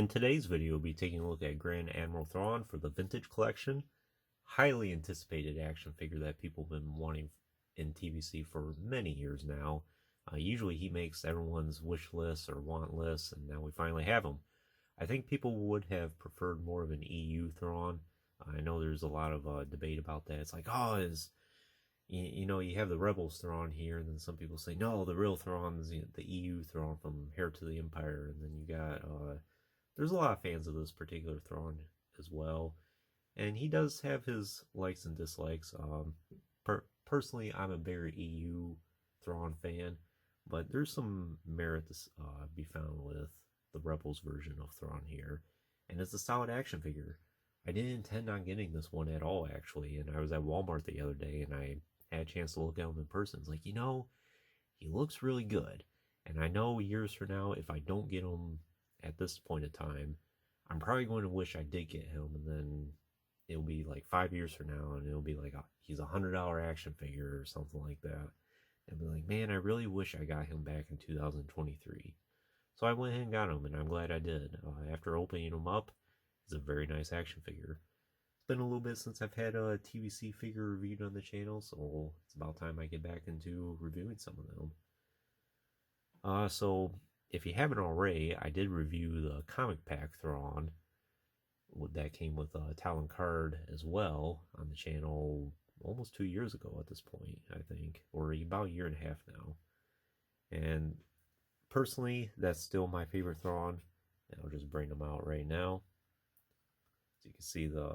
In today's video, we'll be taking a look at Grand Admiral Thrawn for the Vintage Collection. Highly anticipated action figure that people have been wanting in TVC for many years now. Usually he makes everyone's wish list or want list, and now we finally have him. I think people would have preferred more of an EU Thrawn. I know there's a lot of debate about that. It's like, oh, you have the Rebels Thrawn here, and then some people say, no, the real Thrawn's the EU Thrawn from Heir to the Empire, and then you got... there's a lot of fans of this particular Thrawn as well, and he does have his likes and dislikes. Personally, I'm a bigger EU Thrawn fan, but there's some merit to be found with the Rebels version of Thrawn here, and it's a solid action figure. I didn't intend on getting this one at all, actually, and I was at Walmart the other day, and I had a chance to look at him in person. It's like, he looks really good, and I know years from now, if I don't get him at this point in time, I'm probably going to wish I did get him, and then it'll be like 5 years from now, and it'll be like he's $100 action figure or something like that. And be like, man, I really wish I got him back in 2023. So I went ahead and got him, and I'm glad I did. After opening him up, it's a very nice action figure. It's been a little bit since I've had a TVC figure reviewed on the channel, so it's about time I get back into reviewing some of them. So if you haven't already, I did review the comic pack Thrawn that came with a Talon card as well on the channel almost 2 years ago at this point, I think, or about a year and a half now. And personally, that's still my favorite Thrawn. And I'll just bring them out right now, so you can see the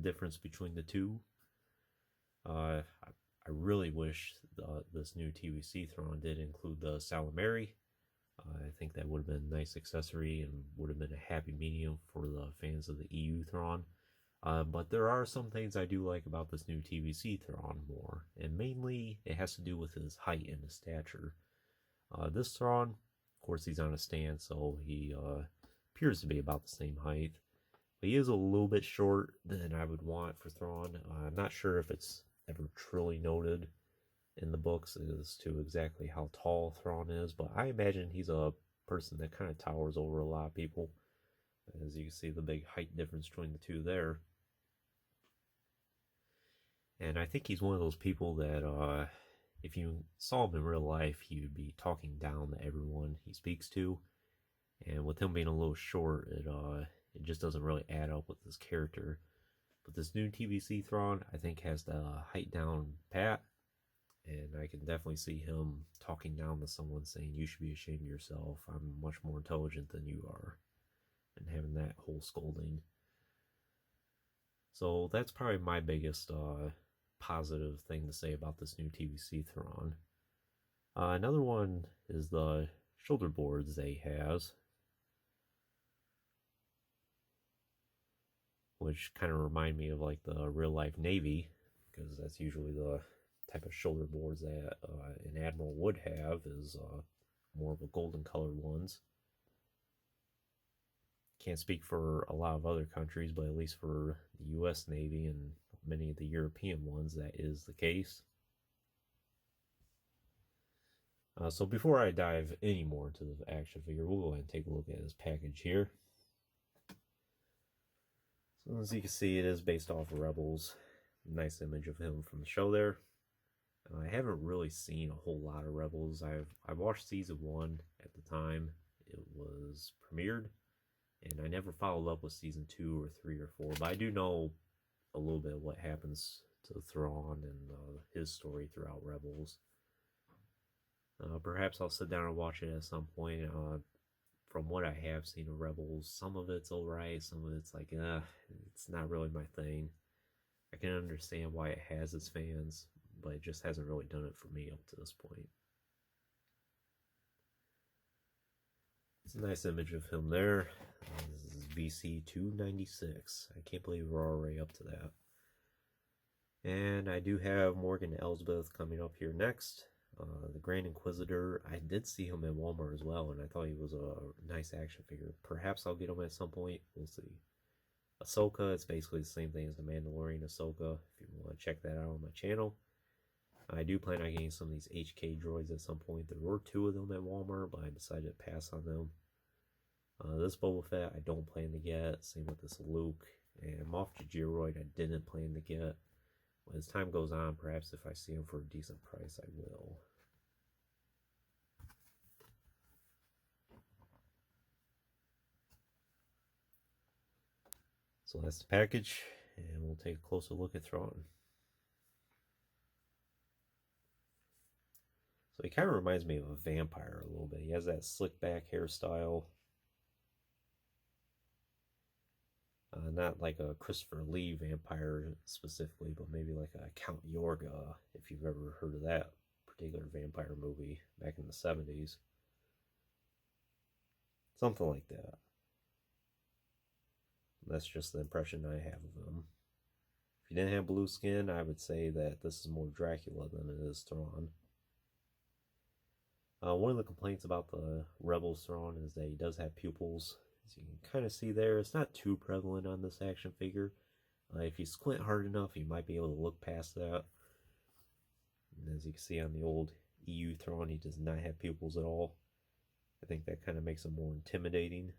difference between the two. I really wish this new TVC Thrawn did include the Salamari. I think that would have been a nice accessory and would have been a happy medium for the fans of the EU Thrawn. But there are some things I do like about this new TVC Thrawn more, and mainly it has to do with his height and his stature. This Thrawn, of course, he's on a stand, so he appears to be about the same height. But he is a little bit short than I would want for Thrawn. I'm not sure if it's ever truly noted in the books as to exactly how tall Thrawn is, but I imagine he's a person that kind of towers over a lot of people, as you can see the big height difference between the two there. And I think he's one of those people that if you saw him in real life, he would be talking down to everyone he speaks to, and with him being a little short, it just doesn't really add up with his character. But this new TVC Thrawn, I think, has the height down pat, and I can definitely see him talking down to someone saying, you should be ashamed of yourself, I'm much more intelligent than you are, and having that whole scolding. So that's probably my biggest positive thing to say about this new TVC Thrawn. Another one is the shoulder boards they has, which kind of remind me of like the real life Navy, because that's usually the type of shoulder boards that an Admiral would have, is more of a golden colored ones. Can't speak for a lot of other countries, but at least for the US Navy and many of the European ones, that is the case. So before I dive any more into the action figure, we'll go ahead and take a look at his package here. So as you can see, it is based off of Rebels. Nice image of him from the show there. I haven't really seen a whole lot of Rebels. I watched season 1 at the time it was premiered, and I never followed up with season 2 or 3 or 4, but I do know a little bit of what happens to Thrawn and his story throughout Rebels. Perhaps I'll sit down and watch it at some point. From what I have seen of Rebels, some of it's alright, some of it's like, it's not really my thing. I can understand why it has its fans, but it just hasn't really done it for me up to this point. It's a nice image of him there. This is VC 296. I can't believe we're already up to that. And I do have Morgan Elsbeth coming up here next. The Grand Inquisitor, I did see him at Walmart as well, and I thought he was a nice action figure. Perhaps I'll get him at some point. We'll see. Ahsoka, it's basically the same thing as the Mandalorian Ahsoka, if you want to check that out on my channel. I do plan on getting some of these HK droids at some point. There were 2 of them at Walmart, but I decided to pass on them. This Boba Fett I don't plan to get. Same with this Luke. And Moff Gideroid I didn't plan to get. As time goes on, perhaps if I see him for a decent price, I will. So that's the package, and we'll take a closer look at Thrawn. So he kind of reminds me of a vampire a little bit. He has that slick back hairstyle. Not like a Christopher Lee vampire specifically, but maybe like a Count Yorga, if you've ever heard of that particular vampire movie back in the 70s. Something like that. That's just the impression I have of him. If he didn't have blue skin, I would say that this is more Dracula than it is Thrawn. One of the complaints about the Rebels Thrawn is that he does have pupils. As you can kind of see there, it's not too prevalent on this action figure. If you squint hard enough, you might be able to look past that. And as you can see on the old EU Thrawn, he does not have pupils at all. I think that kind of makes him more intimidating.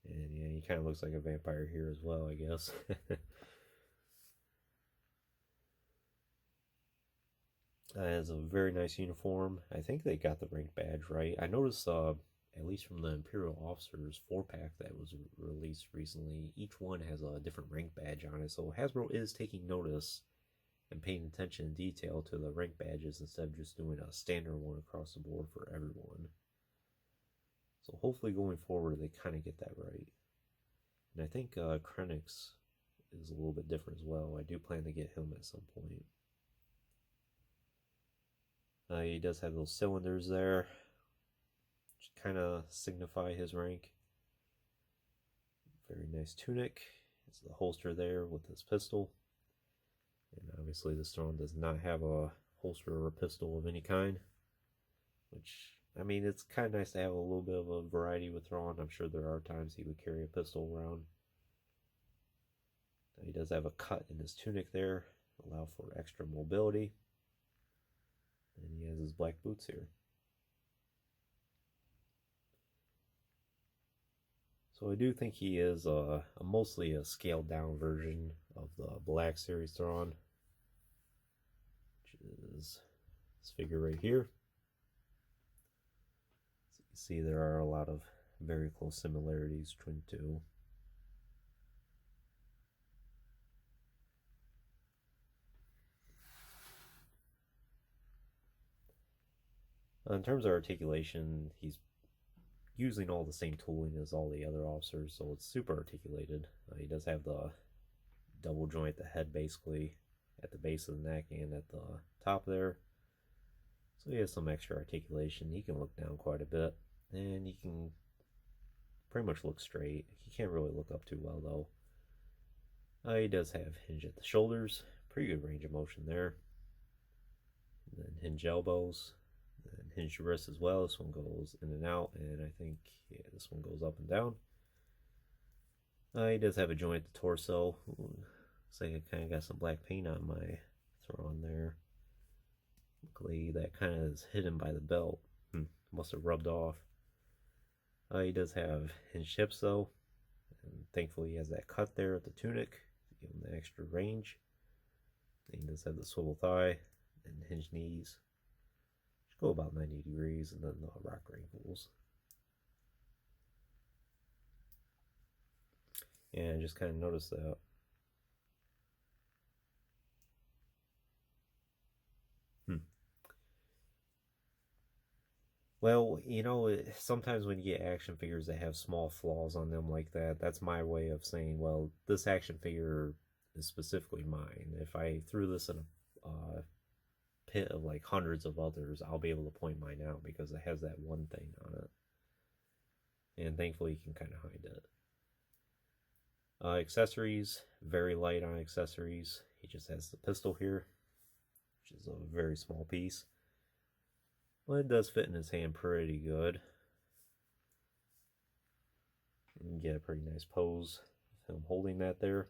And yeah, he kind of looks like a vampire here as well, I guess. Has a very nice uniform. I think they got the rank badge right. I noticed, at least from the Imperial Officers 4-pack that was released recently, each one has a different rank badge on it. So Hasbro is taking notice and paying attention in detail to the rank badges instead of just doing a standard one across the board for everyone. So hopefully going forward they kind of get that right. And I think Krennic's is a little bit different as well. I do plan to get him at some point. He does have those cylinders there, which kind of signify his rank. Very nice tunic. It's the holster there with his pistol. And obviously this Thrawn does not have a holster or a pistol of any kind. Which, I mean, it's kind of nice to have a little bit of a variety with Thrawn. I'm sure there are times he would carry a pistol around. He does have a cut in his tunic there, allow for extra mobility. And he has his black boots here. So I do think he is mostly a scaled down version of the Black Series Thrawn, which is this figure right here. So you can see there are a lot of very close similarities between the two. In terms of articulation, he's using all the same tooling as all the other officers, so it's super articulated. He does have the double joint at the head, basically, at the base of the neck and at the top there. So he has some extra articulation. He can look down quite a bit, and he can pretty much look straight. He can't really look up too well, though. He does have hinge at the shoulders. Pretty good range of motion there. And then hinge elbows. And hinge wrist as well. This one goes in and out, and I think, yeah, this one goes up and down. He does have a joint at the torso. Looks like I kind of got some black paint on my Thrawn there. Luckily, that kind of is hidden by the belt. Must have rubbed off. He does have hinged hips, though. And thankfully, he has that cut there at the tunic to give him the extra range. And he does have the swivel thigh and hinged knees. Go about 90 degrees, and then the rock wrinkles. And I just kind of noticed that. Well, you know, sometimes when you get action figures that have small flaws on them like that, that's my way of saying, well, this action figure is specifically mine. If I threw this in a pit of like hundreds of others, I'll be able to point mine out because it has that one thing on it. And thankfully you can kind of hide it. Accessories, very light on accessories. He just has the pistol here, which is a very small piece. But it does fit in his hand pretty good. You can get a pretty nice pose of him holding that there.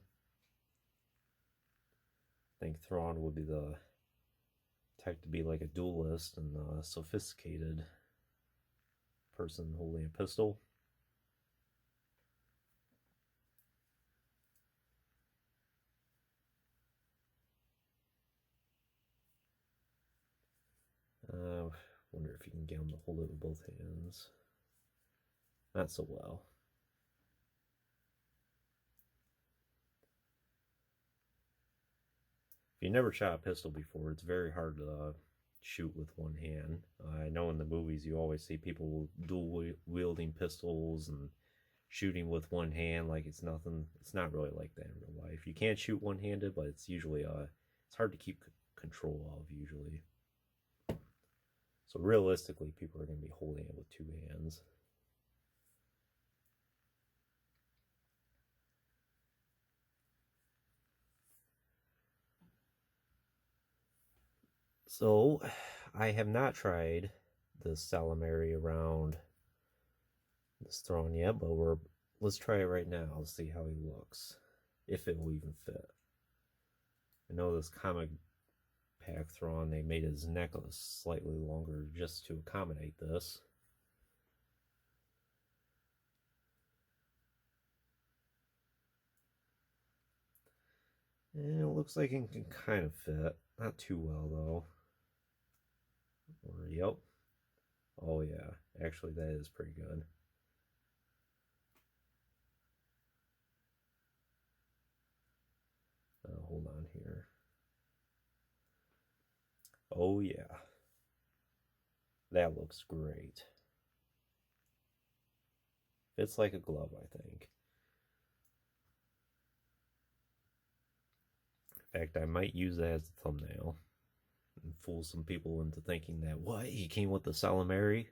I think Thrawn would be the type to be like a duelist and sophisticated. person holding a pistol. Wonder if you can get him to hold it with both hands. Not so well. If you never shot a pistol before, it's very hard to shoot with one hand. I know in the movies you always see people dual wielding pistols and shooting with one hand like it's nothing. It's not really like that in real life. You can shoot one-handed, but it's usually it's hard to keep control of usually. So realistically, people are going to be holding it with two hands. So I have not tried the Salamary around this Thrawn yet, but let's try it right now. Let's see how he looks, if it will even fit. I know this comic pack Thrawn, they made his necklace slightly longer just to accommodate this. And it looks like it can kind of fit. Not too well though. Or, yep. Oh yeah, actually that is pretty good. Hold on here. Oh yeah. That looks great. Fits like a glove, I think. In fact, I might use that as a thumbnail and fool some people into thinking that, what, he came with the Salamary?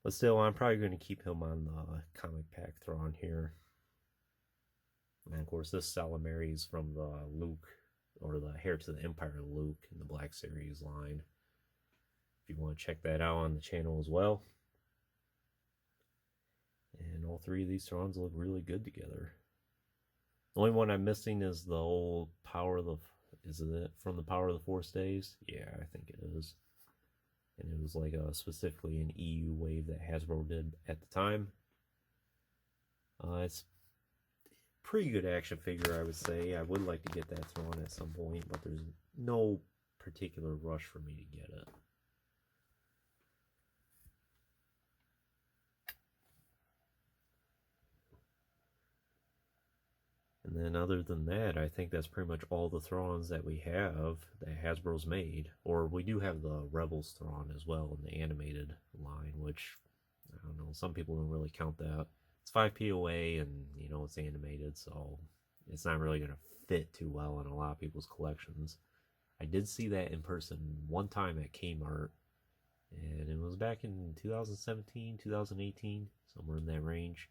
But still, I'm probably going to keep him on the comic pack Thrawn here. And of course, this Salamary is from the Luke, or the Heir to the Empire Luke in the Black Series line. If you want to check that out on the channel as well. And all three of these Thrawns look really good together. The only one I'm missing is the old Power of the... Is it from the Power of the Force days? Yeah, I think it is. And it was like specifically an EU wave that Hasbro did at the time. It's a pretty good action figure, I would say. I would like to get that Thrawn at some point, but there's no particular rush for me to get it. And then other than that, I think that's pretty much all the Thrawns that we have that Hasbro's made. Or we do have the Rebels Thrawn as well in the animated line, which, I don't know, some people don't really count that. It's 5 POA and, you know, it's animated, so it's not really going to fit too well in a lot of people's collections. I did see that in person one time at Kmart, and it was back in 2017, 2018, somewhere in that range.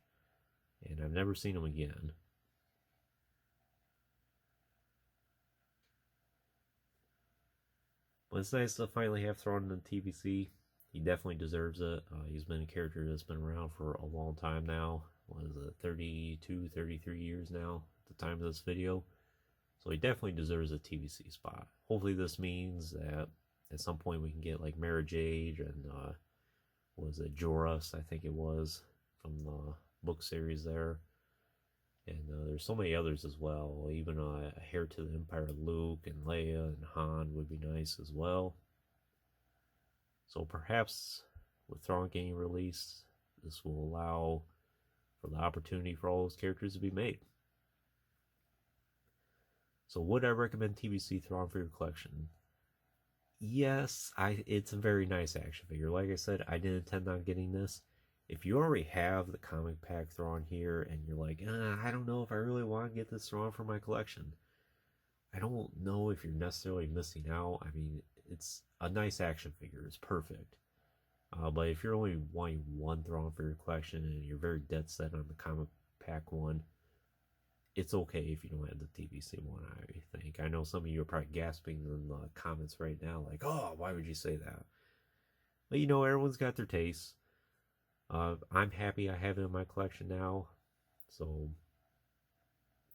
And I've never seen them again. But it's nice to finally have Thrawn in TVC. He definitely deserves it. He's been a character that's been around for a long time now. What is it, 32, 33 years now at the time of this video. So he definitely deserves a TVC spot. Hopefully this means that at some point we can get like Mara Jade and was it Joruus, I think it was, from the book series there. And there's so many others as well. Even a Heir to the Empire Luke and Leia and Han would be nice as well. So perhaps with Thrawn getting released, this will allow for the opportunity for all those characters to be made. So would I recommend TVC Thrawn for your collection? Yes, it's a very nice action figure. Like I said, I didn't intend on getting this. If you already have the comic pack Thrawn here and you're like, I don't know if I really want to get this Thrawn for my collection, I don't know if you're necessarily missing out. I mean, it's a nice action figure. It's perfect. But if you're only wanting one Thrawn for your collection and you're very dead set on the comic pack one, it's okay if you don't have the TVC one, I think. I know some of you are probably gasping in the comments right now, like, oh, why would you say that? But you know, everyone's got their tastes. I'm happy I have it in my collection now. So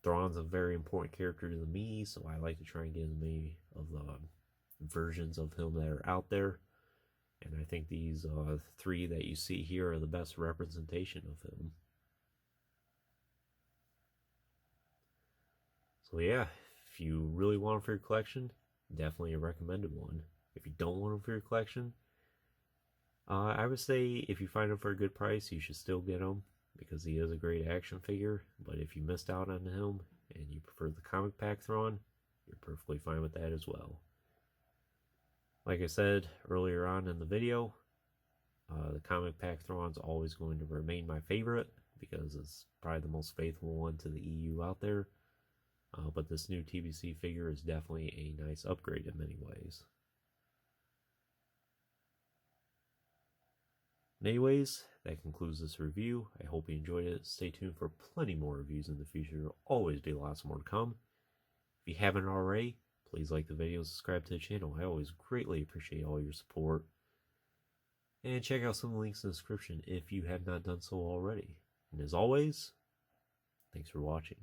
Thrawn's a very important character to me, so I like to try and get as many of the versions of him that are out there. And I think these 3 that you see here are the best representation of him. So yeah, if you really want them for your collection, definitely a recommended one. If you don't want them for your collection, I would say if you find them for a good price, you should still get them because he is a great action figure. But if you missed out on him and you prefer the comic pack Thrawn, you're perfectly fine with that as well. Like I said earlier on in the video, the comic pack Thrawn's always going to remain my favorite because it's probably the most faithful one to the EU out there. But this new TBC figure is definitely a nice upgrade in many ways. Anyways, that concludes this review. I hope you enjoyed it. Stay tuned for plenty more reviews in the future. There will always be lots more to come. If you haven't already, please like the video and subscribe to the channel. I always greatly appreciate all your support. And check out some of the links in the description if you have not done so already. And as always, thanks for watching.